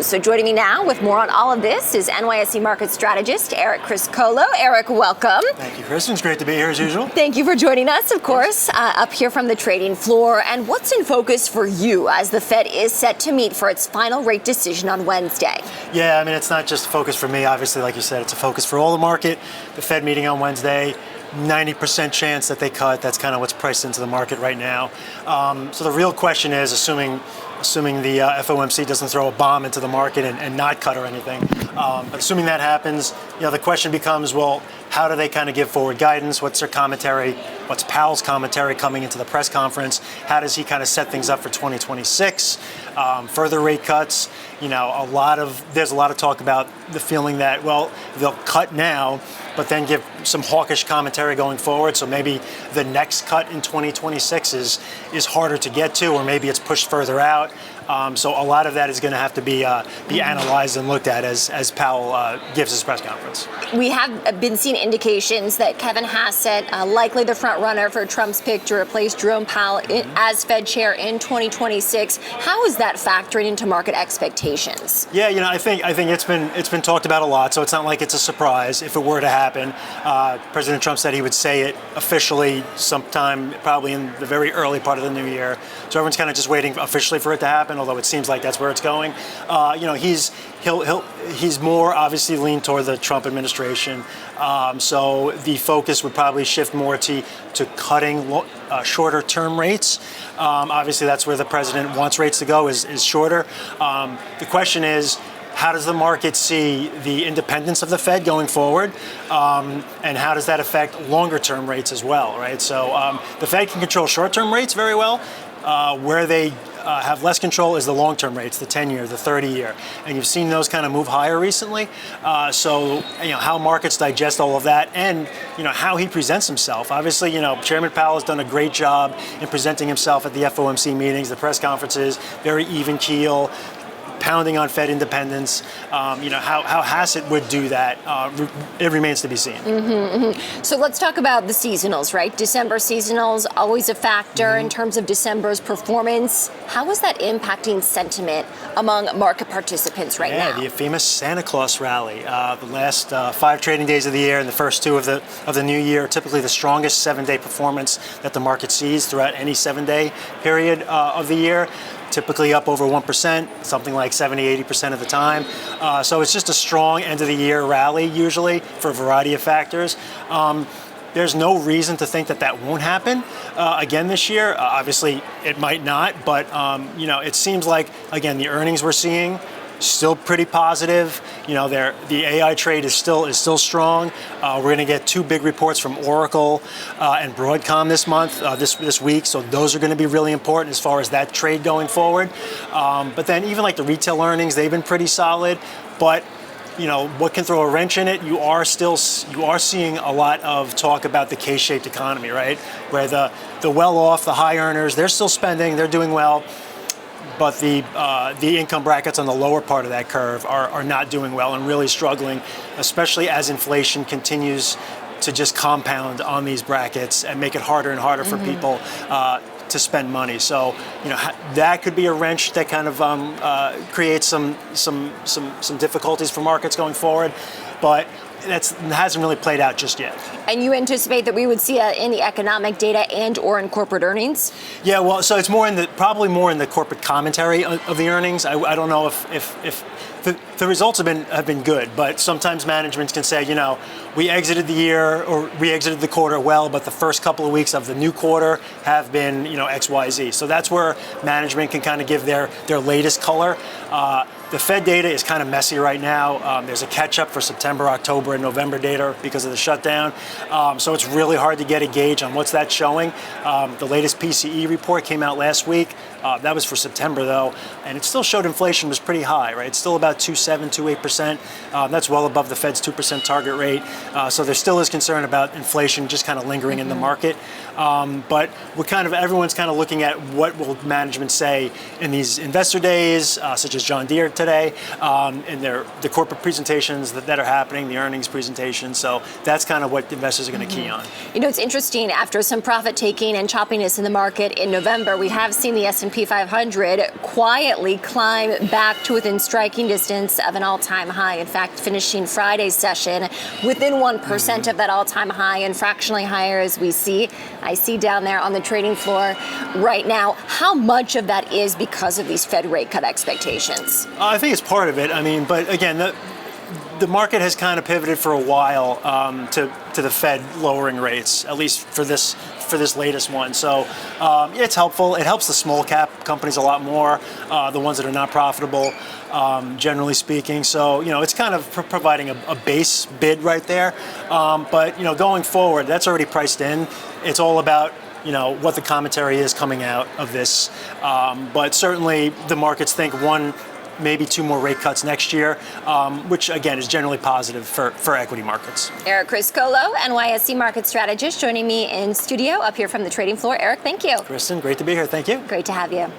So joining me now with more on all of this is NYSE market strategist Eric Criscolo. Eric, welcome. Thank you, Kristen. It's great to be here as usual. Thank you for joining us, of course, up here from the trading floor. And what's in focus for you as the Fed is set to meet for its final rate decision on Wednesday? Yeah, I mean, it's not just a focus for me. Obviously, like you said, it's a focus for all the market. The Fed meeting on Wednesday, 90% chance that they cut. That's kind of what's priced into the market right now. So the real question is, assuming the FOMC doesn't throw a bomb into the market and not cut or anything, but assuming that happens, the question becomes, well, how do they kind of give forward guidance? What's their commentary? What's Powell's commentary coming into the press conference? How does he kind of set things up for 2026? Further rate cuts. There's a lot of talk about the feeling that, well, they'll cut now, but then give some hawkish commentary going forward. So maybe the next cut in 2026 is harder to get to, or maybe it's pushed further out. So a lot of that is going to have to be analyzed and looked at as Powell gives his press conference. We have been seeing indications that Kevin Hassett, likely the front runner for Trump's pick to replace Jerome Powell as Fed chair in 2026. How is that factoring into market expectations? Yeah, I think it's been talked about a lot, so it's not like it's a surprise if it were to happen. President Trump said he would say it officially sometime probably in the very early part of the new year. So everyone's kind of just waiting officially for it to happen, although it seems like that's where it's going. He's more obviously leaned toward the Trump administration. So the focus would probably shift more to cutting shorter term rates. Obviously, that's where the president wants rates to go is shorter. The question is, how does the market see the independence of the Fed going forward? And how does that affect longer term rates as well, right? So the Fed can control short term rates very well. Where they have less control is the long-term rates, the 10-year, the 30-year. And you've seen those kind of move higher recently. So how markets digest all of that and, how he presents himself. Obviously, Chairman Powell has done a great job in presenting himself at the FOMC meetings, the press conferences, very even keel, pounding on Fed independence. How Hassett would do that, it remains to be seen. So let's talk about the seasonals, right? December seasonals, always a factor in terms of December's performance. How is that impacting sentiment among market participants right now? Yeah, the famous Santa Claus rally. The last 5 trading days of the year and the first 2 of the new year, typically the strongest 7-day performance that the market sees throughout any 7-day period of the year. Typically up over 1%, something like 70-80% of the time. So it's just a strong end of the year rally usually for a variety of factors. There's no reason to think that won't happen again this year. Obviously, it might not, but it seems like, again, the earnings we're seeing still pretty positive. The AI trade is still strong. We're going to get 2 big reports from Oracle and Broadcom this month, this week. So those are going to be really important as far as that trade going forward. But then even like the retail earnings, they've been pretty solid. But what can throw a wrench in it? You are seeing a lot of talk about the K-shaped economy, right? Where the well-off, the high earners, they're still spending, they're doing well. But the income brackets on the lower part of that curve are not doing well and really struggling, especially as inflation continues to just compound on these brackets and make it harder and harder for people to spend money. So, that could be a wrench that kind of creates some difficulties for markets going forward. But that hasn't really played out just yet. And you anticipate that we would see in the economic data and or in corporate earnings? Yeah, well, so it's probably more in the corporate commentary of the earnings. I don't know if the results have been good, but sometimes management can say, we exited the year or we exited the quarter well, but the first couple of weeks of the new quarter have been, X, Y, Z. So that's where management can kind of give their latest color. The Fed data is kind of messy right now. There's a catch-up for September, October, and November data because of the shutdown. So it's really hard to get a gauge on what's that showing. The latest PCE report came out last week. That was for September, though, and it still showed inflation was pretty high, right? It's still about 2.7, 2.8%. That's well above the Fed's 2% target rate. So there still is concern about inflation just kind of lingering in the market. But everyone's kind of looking at what will management say in these investor days, such as John Deere today, and the corporate presentations that are happening, the earnings presentation. So that's kind of what investors are going to key on. You know, it's interesting. After some profit taking and choppiness in the market in November, we have seen the S&P 500 quietly climb back to within striking distance of an all-time high. In fact, finishing Friday's session within 1% of that all-time high and fractionally higher, as I see down there on the trading floor right now. How much of that is because of these Fed rate cut expectations? I think it's part of it. I mean, but again, the market has kind of pivoted for a while to the Fed lowering rates, at least for this latest one. So it's helpful. It helps the small cap companies a lot more, the ones that are not profitable, generally speaking. So it's kind of providing a base bid right there. But going forward, that's already priced in. It's all about what the commentary is coming out of this. But certainly the markets think maybe 2 more rate cuts next year, which again is generally positive for equity markets. Eric Criscolo, NYSE market strategist, joining me in studio up here from the trading floor. Eric, thank you. Kristen, great to be here. Thank you. Great to have you.